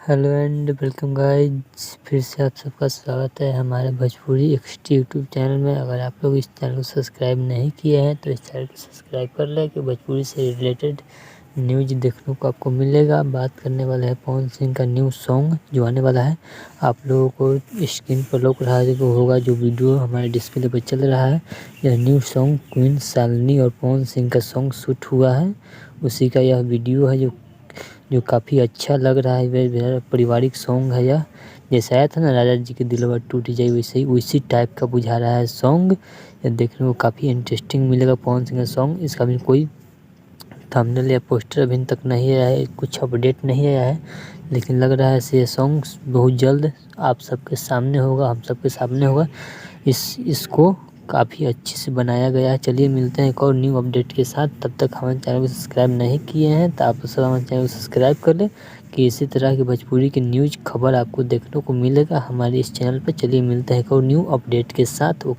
Hello and welcome guys, फिर से आप सबका स्वागत है हमारे भोजपुरी एक्सटी यूट्यूब चैनल में। अगर आप लोग इस चैनल को सब्सक्राइब नहीं किए हैं तो इस चैनल को सब्सक्राइब कर लें कि भोजपुरी से रिलेटेड न्यूज देखने को आपको मिलेगा। बात करने वाले हैं पवन सिंह का न्यू सॉन्ग जो आने वाला है। आप लोगों को स्क्रीन पर लग रहा होगा जो वीडियो हमारे डिस्प्ले पर चल रहा है। यह न्यू सॉन्ग क्वीन शालिनी और पवन सिंह का सॉन्ग शूट हुआ है, उसी का यह वीडियो है जो काफ़ी अच्छा लग रहा है। वह पारिवारिक सॉन्ग है यह, जैसे आया था ना राजा जी के दिलवा टूट जाए, वैसे ही उसी टाइप का बुझा रहा है सॉन्ग। यह देखने को काफ़ी इंटरेस्टिंग मिलेगा पवन सिंह का सॉन्ग। इसका भी कोई थंबनेल या पोस्टर अभी तक नहीं आया है, कुछ अपडेट नहीं आया है, लेकिन लग रहा है ये सॉन्ग बहुत जल्द आप सबके सामने होगा, हम सबके सामने होगा। इसको काफ़ी अच्छे से बनाया गया है। चलिए मिलते हैं एक और न्यू अपडेट के साथ। तब तक हमारे चैनल को सब्सक्राइब नहीं किए हैं तो आप सब हमारे चैनल को सब्सक्राइब कर लें कि इसी तरह की भोजपुरी की न्यूज़ खबर आपको देखने को मिलेगा हमारे इस चैनल पर। चलिए मिलते हैं एक और न्यू अपडेट के साथ। ओके।